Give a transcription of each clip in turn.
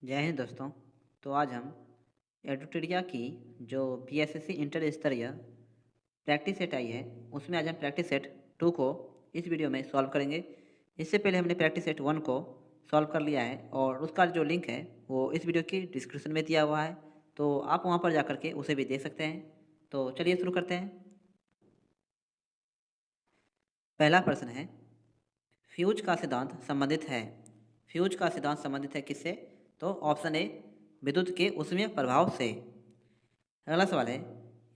जय हिंद दोस्तों। तो आज हम एडुटेरिया की जो पीएसएससी इंटर स्तरीय प्रैक्टिस सेट आई है उसमें आज हम प्रैक्टिस सेट 2 को इस वीडियो में सॉल्व करेंगे। इससे पहले हमने प्रैक्टिस सेट 1 को सॉल्व कर लिया है और उसका जो लिंक है वो इस वीडियो की डिस्क्रिप्शन में दिया हुआ है, तो आप वहाँ पर जा कर के उसे भी देख सकते हैं। तो चलिए शुरू करते हैं। पहला प्रश्न है, फ्यूज का सिद्धांत संबंधित है। फ्यूज का सिद्धांत संबंधित है किससे? तो ऑप्शन ए, विद्युत के ऊष्मीय प्रभाव से। अगला सवाल है,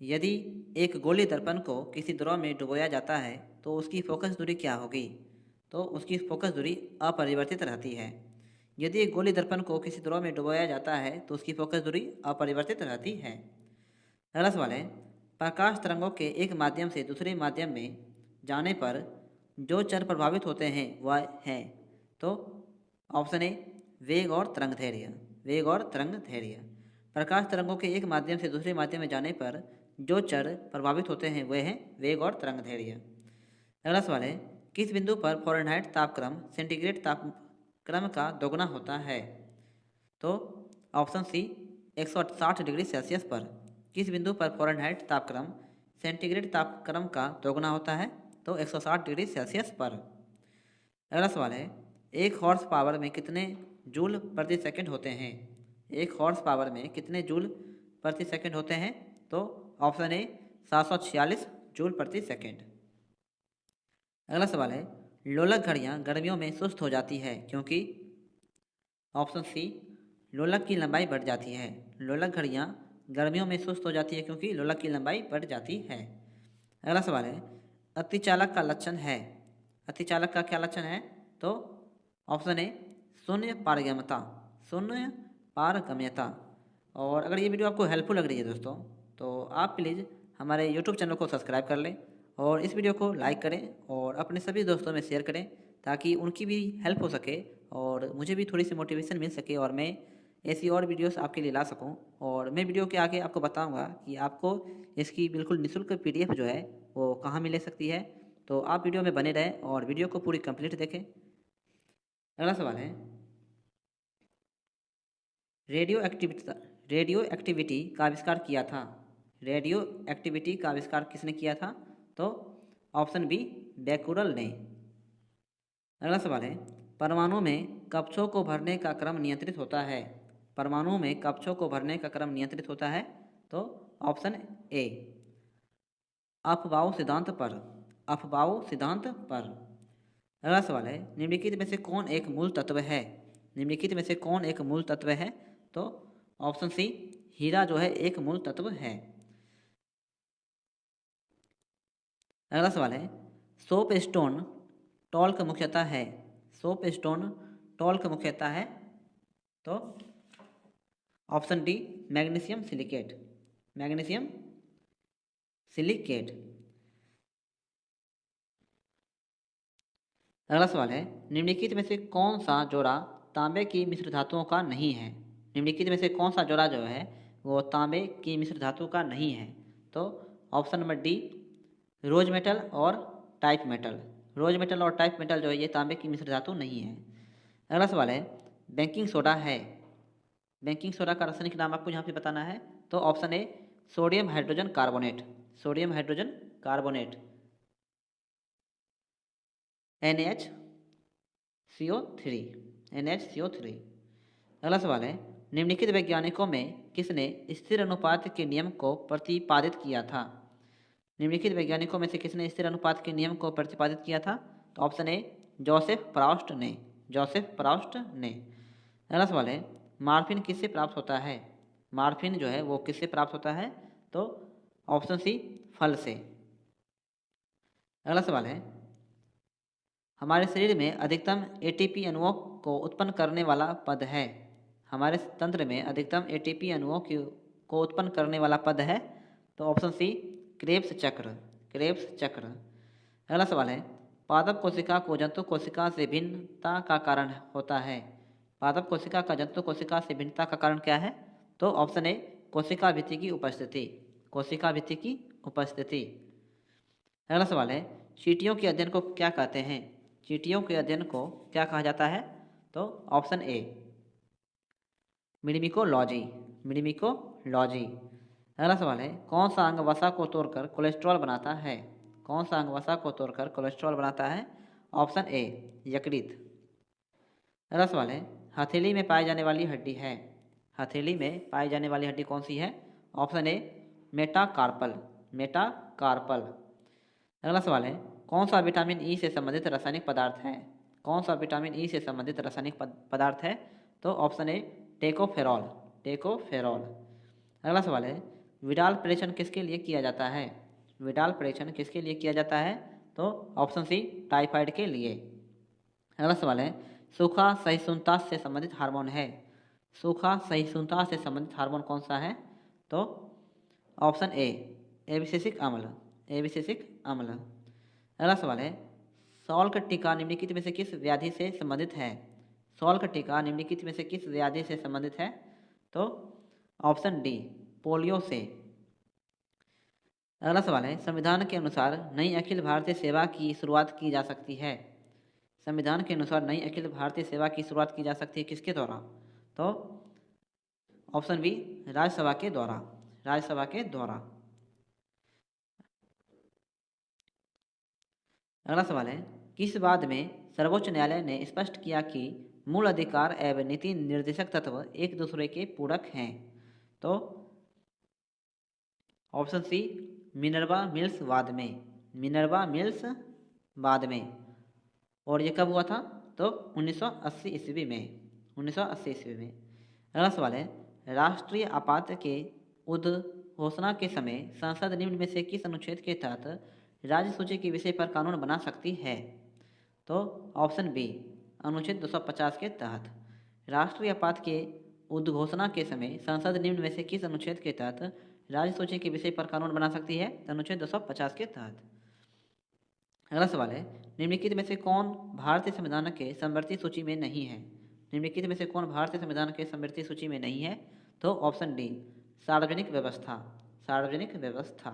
यदि एक गोली दर्पण को किसी द्रव में डुबोया जाता है तो उसकी फोकस दूरी क्या होगी? तो उसकी फोकस दूरी अपरिवर्तित रहती है। यदि एक गोली दर्पण को किसी द्रव में डुबोया जाता है तो उसकी फोकस दूरी अपरिवर्तित रहती है। अगला सवाल है, प्रकाश तरंगों के एक माध्यम से दूसरे माध्यम में जाने पर जो चर प्रभावित होते हैं वह है। तो ऑप्शन ए, वेग और तरंग धैर्य। वेग और तरंग धैर्य। प्रकाश तरंगों के एक माध्यम से दूसरे माध्यम में जाने पर जो चर प्रभावित होते हैं वे हैं वेग और तरंग धैर्य। अगला सवाल है, किस बिंदु पर फ़ारेनहाइट तापक्रम सेंटीग्रेड तापक्रम का दोगुना होता है? तो ऑप्शन सी, 160 डिग्री सेल्सियस पर। किस बिंदु पर फ़ारेनहाइट तापक्रम सेंटीग्रेड तापक्रम का दोगुना होता है? तो 160 डिग्री सेल्सियस पर। अगला सवाल है, एक हॉर्स पावर में कितने जूल प्रति सेकंड होते हैं? एक हॉर्स पावर में कितने जूल प्रति सेकंड होते हैं? तो ऑप्शन ए, 746 जूल प्रति सेकंड। अगला सवाल है, लोलक घड़ियाँ गर्मियों में सुस्त हो जाती है क्योंकि? ऑप्शन सी, लोलक की लंबाई बढ़ जाती है। लोलक घड़ियाँ गर्मियों में सुस्त हो जाती है क्योंकि लोलक की लंबाई बढ़ जाती है। अगला सवाल है, अतिचालक का लक्षण है। अतिचालक का क्या लक्षण है? तो ऑप्शन ए, शून्य पारगम्यता। शून्य पारगम्यता। और अगर ये वीडियो आपको हेल्पफुल लग रही है दोस्तों, तो आप प्लीज़ हमारे यूट्यूब चैनल को सब्सक्राइब कर लें और इस वीडियो को लाइक करें और अपने सभी दोस्तों में शेयर करें ताकि उनकी भी हेल्प हो सके और मुझे भी थोड़ी सी मोटिवेशन मिल सके और मैं ऐसी और वीडियोस आपके लिए ला सकूं। और मैं वीडियो के आगे आपको बताऊंगा कि आपको इसकी बिल्कुल निःशुल्क पीडीएफ जो है वो कहाँ मिल सकती है। तो आप वीडियो में बने रहें और वीडियो को पूरी कंप्लीट देखें। अगला सवाल है, रेडियो एक्टिविटी रेडियो एक्टिविटी का आविष्कार किया था। रेडियो एक्टिविटी का आविष्कार किसने किया था? तो ऑप्शन बी, बैकुरल ने। अगला सवाल है, परमाणु में कक्षों को भरने का क्रम नियंत्रित होता है। परमाणु में कक्षों को भरने का क्रम नियंत्रित होता है। तो ऑप्शन ए, अफबाऊ सिद्धांत पर। अफबाऊ सिद्धांत पर। अगला सवाल है, निम्नलिखित में से कौन एक मूल तत्व है? निम्नलिखित में से कौन एक मूल तत्व है? तो ऑप्शन सी, हीरा जो है एक मूल तत्व है। अगला सवाल है, सोप स्टोन टॉल्क मुख्यतः है। सोप स्टोन टॉल्क मुख्यतः है। तो option D, magnesium silicate. Magnesium silicate. अगला सवाल है, निम्नलिखित में से कौन सा जोड़ा तांबे की मिश्र धातुओं का नहीं है? निम्नलिखित में से कौन सा जोड़ा जो है वो तांबे की मिश्र धातु का नहीं है? तो ऑप्शन नंबर डी, रोज मेटल और टाइप मेटल। रोज मेटल और टाइप मेटल जो है ये तांबे की मिश्र धातु नहीं है। अगला सवाल है, बेकिंग सोडा है। बेकिंग सोडा का रासायनिक नाम आपको यहाँ पे बताना है। तो option A, sodium hydrogen carbonate. Sodium hydrogen carbonate, NH CO3। NH CO3। अगला सवाल है, निम्नलिखित वैज्ञानिकों में किसने स्थिर अनुपात के नियम को प्रतिपादित किया था? निम्नलिखित वैज्ञानिकों में से किसने स्थिर अनुपात के नियम को प्रतिपादित किया था? तो ऑप्शन ए, जोसेफ प्राउस्ट ने। जोसेफ प्राउस्ट ने। अगला सवाल है, मार्फिन किससे प्राप्त होता है? मार्फिन जो है वो किससे प्राप्त होता है? तो ऑप्शन सी, फल से। अगला सवाल है, हमारे शरीर में अधिकतम एटीपी अणुओं को उत्पन्न करने वाला पद है। हमारे तंत्र में अधिकतम एटीपी अणुओं को उत्पन्न करने वाला पद है। तो ऑप्शन सी, क्रेब्स चक्र। क्रेब्स चक्र। अगला सवाल है, पादप कोशिका को जंतु कोशिका से भिन्नता का कारण होता है। पादप कोशिका का जंतु कोशिका से भिन्नता का कारण क्या है? तो ऑप्शन ए, कोशिका भित्ति की उपस्थिति। कोशिका भित्ति की उपस्थिति। अगला सवाल है, चींटियों के अध्ययन को क्या कहते हैं? चींटियों के अध्ययन को क्या कहा जाता है? तो ऑप्शन ए, मिडमिकोलॉजी, मिडमिकोलॉजी। अगला सवाल है, कौन सा अंग वसा को तोड़कर कोलेस्ट्रॉल बनाता है? कौन सा अंग वसा को तोड़कर कोलेस्ट्रॉल बनाता है? ऑप्शन ए यकृत। अगला सवाल है, हथेली में पाई जाने वाली हड्डी है? हथेली में पाई जाने वाली हड्डी कौन सी है? Option A metacarpal, metacarpal. अगला सवाल है, कौन सा विटामिन ई से संबंधित रासायनिक पदार्थ है? कौन सा विटामिन ई से संबंधित रासायनिक पदार्थ है? तो ऑप्शन ए टेकोफेरॉल, टेकोफेरॉल। अगला सवाल है, विडाल परीक्षण किसके लिए किया जाता है? विडाल परीक्षण किसके लिए किया जाता है? तो ऑप्शन सी टाइफाइड के लिए। अगला सवाल है, सूखा सहिष्णुता से संबंधित हार्मोन है? सूखा सहिष्णुता से संबंधित हार्मोन कौन सा है? तो ऑप्शन ए एबिसिसिक अम्ल, एबिसिसिक अम्ल। अगला सवाल है, सॉल्ट टीका निम्नलिखित में से किस व्याधि से संबंधित है? सॉल्ट टीका निम्नलिखित में से किस व्याधि से संबंधित है? तो ऑप्शन डी पोलियो से। अगला सवाल है, संविधान के अनुसार नई अखिल भारतीय सेवा की शुरुआत की जा सकती है? संविधान के अनुसार नई अखिल भारतीय सेवा की शुरुआत की जा सकती है किसके द्वारा? तो ऑप्शन बी राज्यसभा के द्वारा, राज्यसभा के द्वारा। अगला सवाल है, किस बात में सर्वोच्च न्यायालय ने स्पष्ट किया कि मूल अधिकार एवं नीति निर्देशक तत्व एक दूसरे के पूरक हैं? तो ऑप्शन सी मिनर्वा मिल्स वाद में, मिनर्वा मिल्स वाद में। और ये कब हुआ था? तो 1980 ईस्वी में, 1980 ईस्वी में। अगला सवाल है, राष्ट्रीय आपात के उद्घोषणा के समय संसद निम्न में से किस अनुच्छेद के तहत राज्य सूची के विषय पर कानून बना सकती है? तो ऑप्शन बी अनुच्छेद 250 के तहत। राष्ट्रीय आपात के उद्घोषणा के समय संसद निम्न में से किस अनुच्छेद के तहत राज्य सूची के विषय पर कानून बना सकती है? तो अनुच्छेद 250 के तहत। अगला सवाल है, निम्नलिखित में से कौन भारतीय संविधान के समवर्ती सूची में नहीं है? निम्नलिखित में से कौन भारतीय संविधान के समवर्ती सूची में नहीं है? तो ऑप्शन डी सार्वजनिक व्यवस्था, सार्वजनिक व्यवस्था।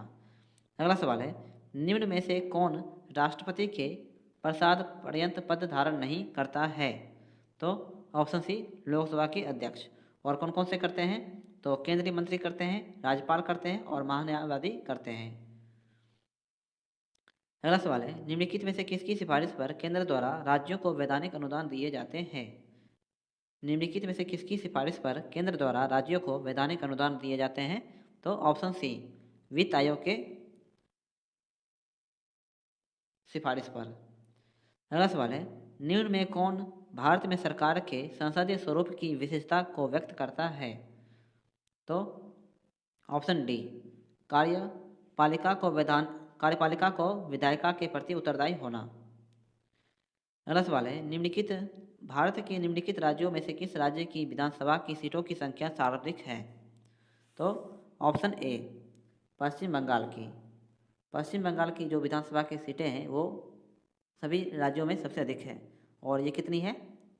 अगला सवाल है, निम्न में से कौन राष्ट्रपति के प्रसाद पर्यंत पद धारण नहीं करता है? तो ऑप्शन सी लोकसभा के अध्यक्ष। और कौन कौन से करते हैं? तो केंद्रीय मंत्री करते हैं, राज्यपाल करते हैं और महान्यायवादी करते हैं। अगला सवाल है, निम्नलिखित में से किसकी सिफारिश पर केंद्र द्वारा राज्यों को वैधानिक अनुदान दिए जाते हैं? निम्नलिखित में से किसकी सिफारिश पर केंद्र द्वारा राज्यों को वैधानिक अनुदान दिए जाते हैं? तो ऑप्शन सी वित्त आयोग के सिफारिश पर। अगला सवाल है, निम्न में कौन भारत में सरकार के संसदीय स्वरूप की विशेषता को व्यक्त करता है? तो ऑप्शन डी कार्यपालिका को विधायिका के प्रति उत्तरदायी होना। अगला सवाल है, निम्नलिखित भारत के निम्नलिखित राज्यों में से किस राज्य की विधानसभा की सीटों की संख्या सर्वाधिक है? तो ऑप्शन ए पश्चिम बंगाल की। पश्चिम बंगाल की जो विधानसभा की सीटें हैं वो सभी राज्यों में सबसे अधिक है। और ये कितनी है?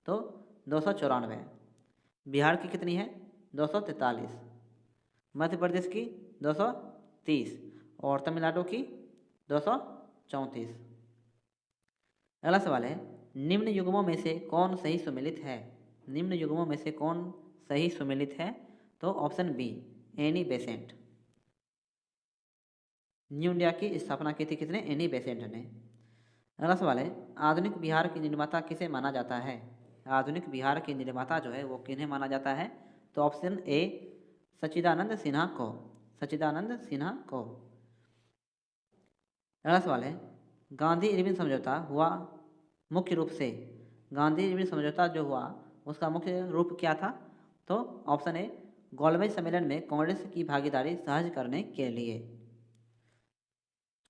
तो 294। बिहार की कितनी है? 243। मध्य प्रदेश की 230 और तमिलनाडु की 234। अगला सवाल है, निम्न युग्मों में से कौन सही सुमेलित है? निम्न युग्मों में से कौन सही सुमेलित है? तो option be Annie Besant. New India की स्थापना की थी किसने? एनी बेसेंट ने। अगला सवाल है, आधुनिक बिहार की निर्माता किसे माना जाता है? आधुनिक बिहार की निर्माता जो है वो किन्हें माना जाता है? तो ऑप्शन ए सच्चिदानंद सिन्हा को, सच्चिदानंद सिन्हा को। अगला सवाल है, गांधी इरविन समझौता हुआ मुख्य रूप से, गांधी इरविन समझौता जो हुआ उसका मुख्य रूप क्या था? तो ऑप्शन ए गोलमेज सम्मेलन में कांग्रेस की भागीदारी सहज करने के लिए।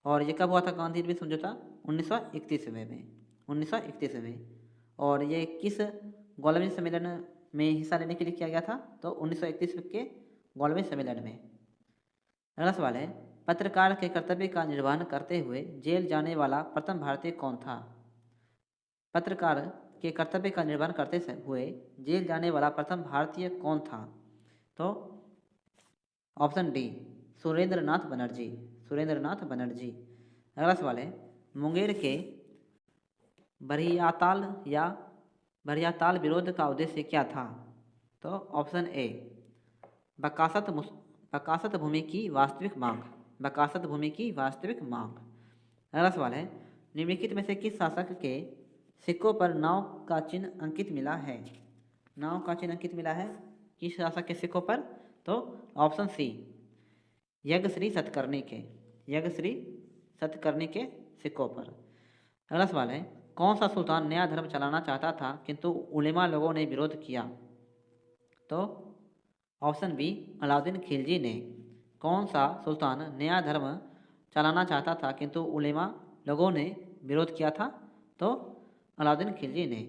और ये कब हुआ था गांधी इरविन समझौता? 1931 में, 1931 में। और ये किस गोलमेज सम्मेलन में हिस्सा लेने के लिए किया गया था? तो 1931 के गोलमेज सम्मेलन में। अगला सवाल है, पत्रकार के कर्तव्य का निर्वहन करते हुए जेल जाने वाला प्रथम भारतीय कौन था? पत्रकार के कर्तव्य का निर्वहन करते हुए जेल जाने वाला प्रथम भारतीय कौन था? तो ऑप्शन डी सुरेंद्र नाथ बनर्जी, सुरेंद्र नाथ बनर्जी। अगला सवाल है, मुंगेर के बरियाताल विरोध का उद्देश्य क्या था? तो ऑप्शन ए बकासत भूमि की वास्तविक मांग, बकासत भूमि की वास्तविक मांग। अगला सवाल है, निम्नलिखित में से किस शासक के सिक्कों पर नाव का चिन्ह अंकित मिला है? नाव का चिन्ह अंकित मिला है किस शासक के सिक्कों पर? तो ऑप्शन सी यज्ञश्री सतकर्णी के, यज्ञश्री सतकर्णी के सिक्कों पर। अगला सवाल है, कौन सा सुल्तान नया धर्म चलाना चाहता था किंतु उलेमा लोगों ने विरोध किया? तो ऑप्शन बी अलाउद्दीन खिलजी ने। कौन सा सुल्तान नया धर्म चलाना चाहता था किंतु उलेमा लोगों ने विरोध किया था? तो अलाउद्दीन खिलजी ने।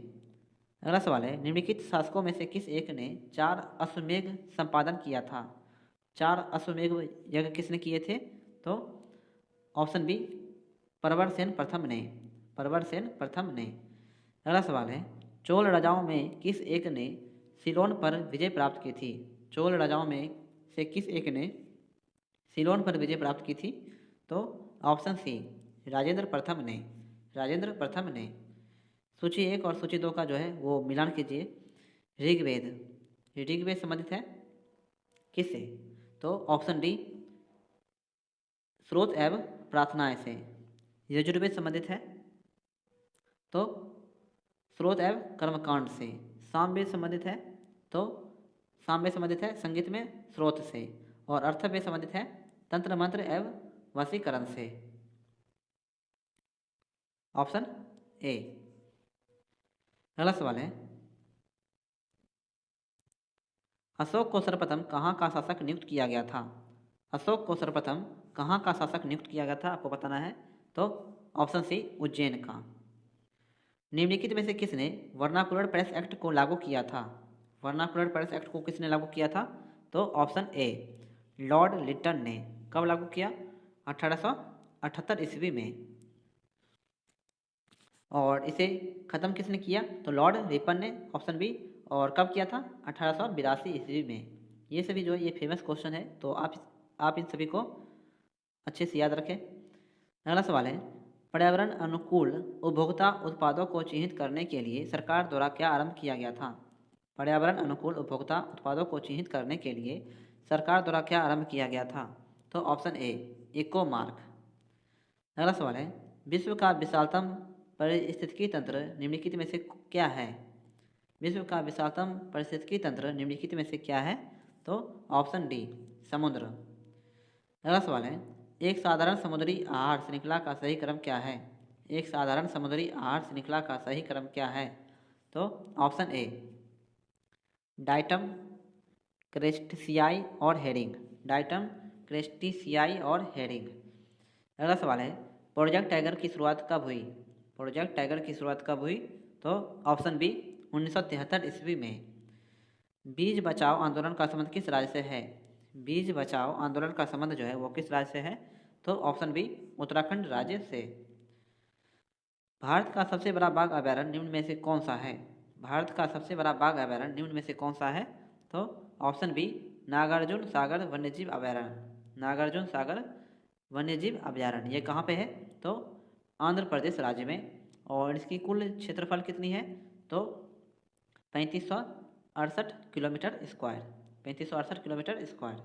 अगला सवाल है, निम्नलिखित शासकों में से किस एक ने 4 अश्वमेध संपादन किया था? 4 अश्वमेध यज्ञ किसने किए थे? तो ऑप्शन बी प्रवरसेन प्रथम ने, प्रवरसेन प्रथम ने। अगला सवाल है, चोल राजाओं में किस एक ने सिलोन पर विजय प्राप्त की थी? चोल राजाओं में से किस एक ने सिलोन पर विजय प्राप्त की थी? तो ऑप्शन सी राजेंद्र प्रथम ने, राजेंद्र प्रथम ने। सूची 1 और सूची 2 का जो है वो मिलान कीजिए। ऋग्वेद, ऋग्वेद संबंधित है किससे? तो ऑप्शन डी स्रोत एवं प्रार्थनाएं से। यजुर्वेद संबंधित है तो स्रोत एवं कर्मकांड से। सामवेद संबंधित है तो सामवेद संबंधित है संगीत में स्रोत से। और अर्थवेद संबंधित है तंत्र मंत्र एवं वशीकरण से। Option A. अगला सवाल है, अशोक को सर्वप्रथम कहाँ का शासक नियुक्त किया गया था? अशोक को सर्वप्रथम कहाँ का शासक नियुक्त किया गया था आपको बताना है। तो ऑप्शन सी उज्जैन का। निम्नलिखित में से किसने वर्नाकुलर प्रेस एक्ट को लागू किया था? वर्नाकुलर प्रेस एक्ट को किसने लागू किया था? तो ऑप्शन ए लॉर्ड लिटन ने। कब लागू किया? 1878 ईस्वी में। और इसे ख़त्म किसने किया? तो लॉर्ड रिपन ने, ऑप्शन बी। और कब किया था? 1882 ईस्वी में। ये सभी जो है ये फेमस क्वेश्चन है, तो आप इन सभी को अच्छे से याद रखें। अगला सवाल है, पर्यावरण अनुकूल उपभोक्ता उत्पादों को चिन्हित करने के लिए सरकार द्वारा क्या आरंभ किया गया था? पर्यावरण अनुकूल उपभोक्ता उत्पादों को चिन्हित करने के लिए सरकार द्वारा क्या आरंभ किया गया था? तो ऑप्शन ए इको मार्क। अगला सवाल है, विश्व का विशालतम पारिस्थितिकी तंत्र निम्नलिखित में से क्या है? विश्व का विशालतम पारिस्थितिकी तंत्र निम्नलिखित में से क्या है? तो ऑप्शन डी समुद्र। अगला सवाल है, एक साधारण समुद्री आहार श्रृंखला का सही क्रम क्या है? एक साधारण समुद्री आहार श्रृंखला का सही क्रम क्या है? तो ऑप्शन ए डाइटम, क्रेस्टिसियाई और हेरिंग। डाइटम, क्रेस्टिसियाई और हेरिंग। अगला सवाल है, प्रोजेक्ट टाइगर की शुरुआत कब हुई? प्रोजेक्ट टाइगर की शुरुआत कब हुई? तो ऑप्शन बी 1973 ईस्वी में। बीज बचाओ आंदोलन का संबंध किस राज्य से है? बीज बचाओ आंदोलन का संबंध जो है वो किस राज्य से है? तो ऑप्शन बी उत्तराखंड राज्य से। भारत का सबसे बड़ा बाघ अभयारण्य निम्न में से कौन सा है? भारत का सबसे बड़ा बाघ अभयारण्य निम्न में से कौन सा है? तो ऑप्शन बी नागार्जुन सागर वन्यजीव अभयारण्य। नागार्जुन सागर वन्यजीव अभयारण्य ये कहाँ पे है? तो आंध्र प्रदेश राज्य में। और इसकी कुल क्षेत्रफल कितनी है? तो 3568 किलोमीटर स्क्वायर, 3568 किलोमीटर स्क्वायर।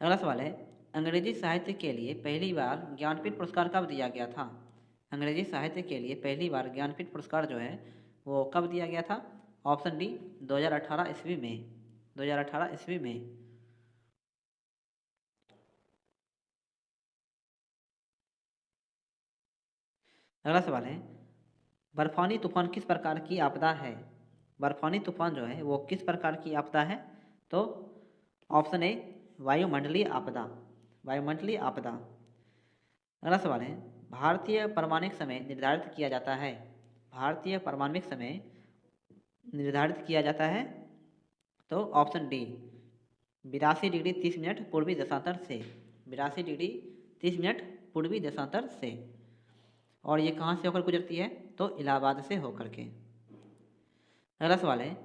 अगला सवाल है, अंग्रेजी साहित्य के लिए पहली बार ज्ञानपीठ पुरस्कार कब दिया गया था? अंग्रेजी साहित्य के लिए पहली बार ज्ञानपीठ पुरस्कार जो है वो कब दिया गया था? ऑप्शन डी 2018 ईस्वी में। 2018 ईस्वी में। अगला सवाल है, बर्फानी तूफान किस प्रकार की आपदा है? बर्फानी तूफान जो है वो किस प्रकार की आपदा है? तो ऑप्शन ए वायुमंडलीय आपदा, वायुमंडलीय आपदा। अगला सवाल है, भारतीय परमाणुक समय निर्धारित किया जाता है। भारतीय परमाणुक समय निर्धारित किया जाता है तो ऑप्शन डी 82 डिग्री 30 मिनट पूर्वी देशांतर से। 82 डिग्री 30 मिनट पूर्वी देशांतर से। और ये कहाँ से होकर गुजरती है? तो इलाहाबाद से होकर के। अगला सवाल है,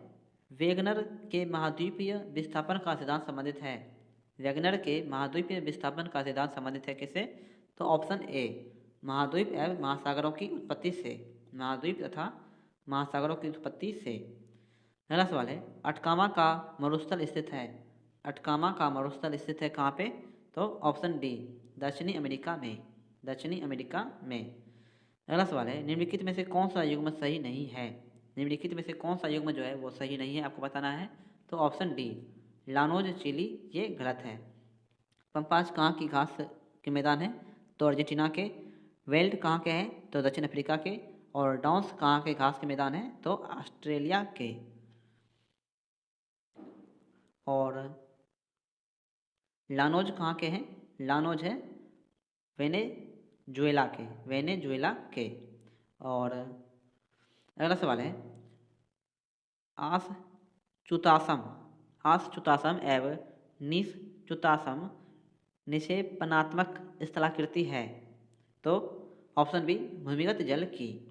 वेगनर के महाद्वीपीय विस्थापन का सिद्धांत संबंधित है। वेगनर के महाद्वीपीय विस्थापन का सिद्धांत संबंधित है किससे? तो ऑप्शन ए महाद्वीप एवं महासागरों की उत्पत्ति से। महाद्वीप तथा महासागरों की उत्पत्ति से। अगला सवाल है अटकामा का मरुस्थल स्थित है। अटकामा का मरुस्थल स्थित है कहाँ पे? तो ऑप्शन डी दक्षिणी अमेरिका में। दक्षिणी अमेरिका में। अगला सवाल है निम्नलिखित में से कौन सा युग्म सही नहीं है? निम्नलिखित में से कौन सा युग्म जो है वो सही नहीं है आपको बताना है। तो ऑप्शन डी लानोज चिली ये गलत है। पंपाज कहाँ की घास के मैदान है? तो अर्जेंटीना के। वेल्ड कहाँ के हैं? तो दक्षिण अफ्रीका के। और डाउन्स कहाँ के घास के मैदान है? तो ऑस्ट्रेलिया के। और लानोज कहाँ के हैं? लानोज है वेनेजुएला के। वेनेजुएला के। और अगला सवाल है आस चुतासम। आस चुतासम एवं निस चुतासम निक्षेपणात्मक स्थलाकृति है। तो ऑप्शन बी भूमिगत जल की।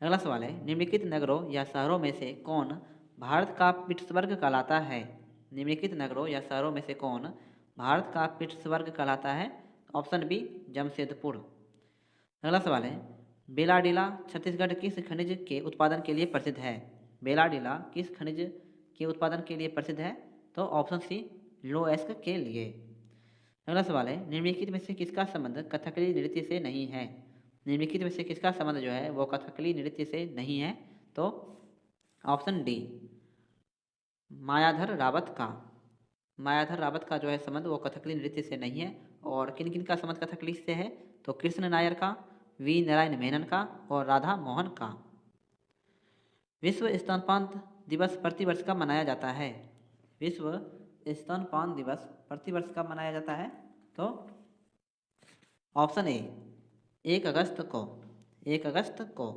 अगला सवाल है निम्नलिखित नगरों या शहरों में से कौन भारत का पिट्सबर्ग कहलाता है? निम्नलिखित नगरों या शहरों में से कौन भारत का पिट्सबर्ग कहलाता है? Option B Jamshedpur. अगला सवाल है बेलाडीला छत्तीसगढ़ किस खनिज के उत्पादन के लिए प्रसिद्ध है? बेलाडीला किस खनिज के उत्पादन के लिए प्रसिद्ध है? तो ऑप्शन सी लोएस्क के लिए। अगला सवाल है निम्नलिखित में से किसका संबंध कथकली नृत्य से नहीं है? निम्नलिखित में से किसका संबंध जो है वो कथकली नृत्य से नहीं है? तो ऑप्शन डी मायाधर रावत का। मायाधर रावत का जो है संबंध वो कथकली नृत्य से नहीं है। और किन किन का संबंध कथकली से है? तो कृष्ण नायर का, वी नारायण मेनन का और राधा मोहन का। विश्व स्तनपान दिवस प्रतिवर्ष कब मनाया जाता है? विश्व स्तनपान दिवस प्रतिवर्ष कब मनाया जाता है? तो ऑप्शन ए 1 अगस्त को। 1 अगस्त को।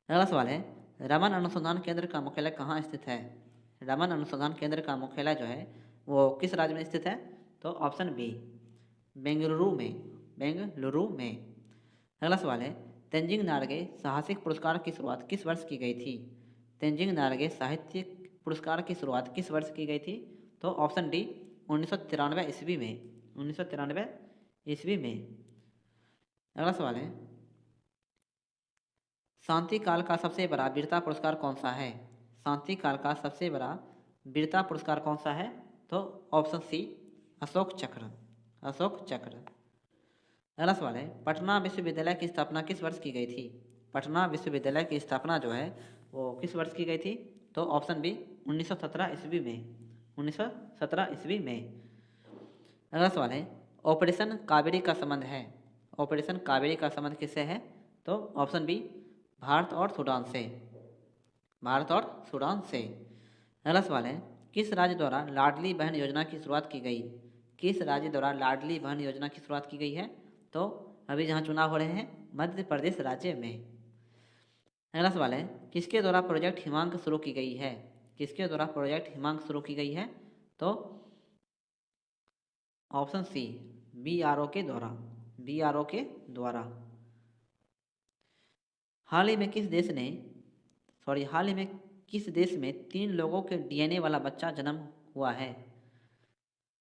अगला सवाल है रमन अनुसंधान केंद्र का मुख्यालय कहाँ स्थित है? रमन अनुसंधान केंद्र का मुख्यालय जो है वो किस राज्य में स्थित है? तो ऑप्शन बी बेंगलुरु में। बेंगलुरु में। अगला सवाल है तेंजिंग नार्गे साहसिक पुरस्कार की शुरुआत किस वर्ष की गई थी? तेंजिंग नार्गे साहित्यिक पुरस्कार की शुरुआत किस वर्ष की गई थी? तो ऑप्शन डी 1993 ईस्वी में। 1993 ईस्वी में। अगला सवाल है शांति काल का सबसे बड़ा वीरता पुरस्कार कौन सा है? शांति काल का सबसे बड़ा वीरता पुरस्कार कौन सा है? तो ऑप्शन सी अशोक चक्र। अशोक चक्र। अगला सवाल है पटना विश्वविद्यालय की स्थापना किस वर्ष की गई थी? पटना विश्वविद्यालय की स्थापना जो है वो किस वर्ष की गई थी? तो ऑप्शन बी 1917 ईस्वी में। 1917 ईस्वी में। अगला सवाल है ऑपरेशन कावेरी का संबंध है। ऑपरेशन कावेरी का संबंध किससे है? तो ऑप्शन बी भारत और सूडान से। भारत और सूडान से। अगला सवाल है किस राज्य द्वारा लाडली बहन योजना की शुरुआत की गई? किस राज्य द्वारा लाडली बहन योजना की शुरुआत की गई है? तो अभी जहाँ चुनाव हो रहे हैं मध्य प्रदेश राज्य में। अगला सवाल है किसके द्वारा प्रोजेक्ट हिमांक शुरू की गई है? किसके द्वारा प्रोजेक्ट हिमांक शुरू की गई है? तो ऑप्शन सी BRO के द्वारा। BRO के द्वारा। हाल ही में किस देश में 3 लोगों के DNA वाला बच्चा जन्म हुआ है?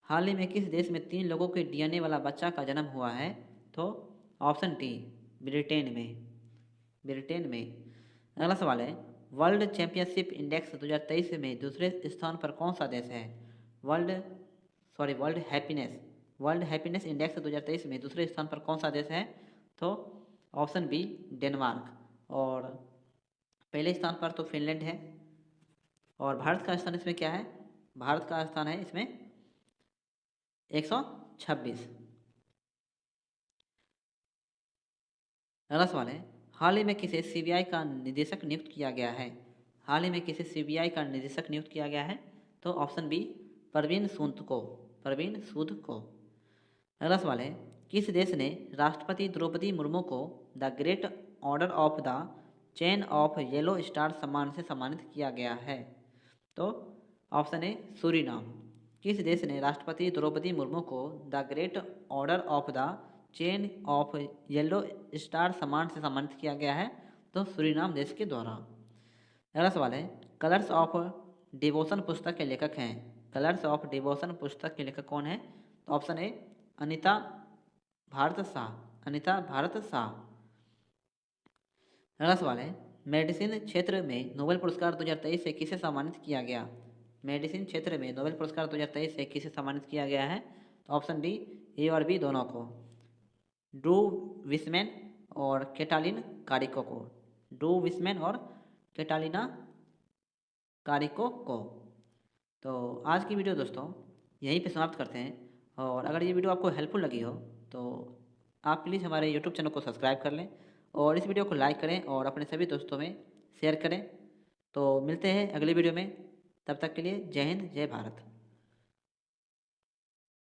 हाल ही में किस देश में 3 लोगों के DNA वाला बच्चा का जन्म हुआ है? तो ऑप्शन डी ब्रिटेन में। ब्रिटेन में। अगला सवाल है वर्ल्ड चैंपियनशिप इंडेक्स 2023 में दूसरे स्थान पर कौन सा देश है? वर्ल्ड हैप्पीनेस इंडेक्स 2023 में दूसरे स्थान पर कौन सा देश है? तो ऑप्शन बी डेनमार्क। और पहले स्थान पर तो फिनलैंड है। और भारत का स्थान इसमें क्या है? भारत का स्थान है इसमें 126। अगला सवाल है हाल ही में किसे CBI का निदेशक नियुक्त किया गया है? हाल ही में किसे CBI का निदेशक नियुक्त किया गया है? तो ऑप्शन बी परवीन सूद को। परवीन सूद को। अगला सवाल है किस देश ने राष्ट्रपति द्रौपदी मुर्मू को the great order of the chain of yellow star सम्मान से सम्मानित किया गया है? तो ऑप्शन ए सूरीनाम। किस देश ने राष्ट्रपति द्रौपदी मुर्मू को the great order of the chain of yellow star सम्मान से सम्मानित किया गया है? तो सूरीनाम देश के द्वारा। अगला सवाल है कलर्स ऑफ डिवोशन पुस्तक के लेखक हैं। कलर्स ऑफ डिवोशन पुस्तक के लेखक कौन है? तो ऑप्शन ए अनीता भारत शाह। अनीता भारत शाह। अगला सवाल है मेडिसिन क्षेत्र में नोबेल पुरस्कार 2023 से किसे सम्मानित किया गया? मेडिसिन क्षेत्र में नोबेल पुरस्कार 2023 से किसे सम्मानित किया गया है? तो ऑप्शन डी, ए और बी दोनों को। ड्रू विस्मैन और कैटालिन कारिको को। ड्रू विस्मैन और कैटालिना कारिको को। तो आज की वीडियो दोस्तों यहीं पे समाप्त करते हैं, और अगर ये वीडियो आपको हेल्पफुल लगी हो तो आप प्लीज़ हमारे यूट्यूब चैनल को सब्सक्राइब कर लें और इस वीडियो को लाइक करें और अपने सभी दोस्तों में शेयर करें। तो मिलते हैं अगली वीडियो में, तब तक के लिए जय हिंद, जय भारत।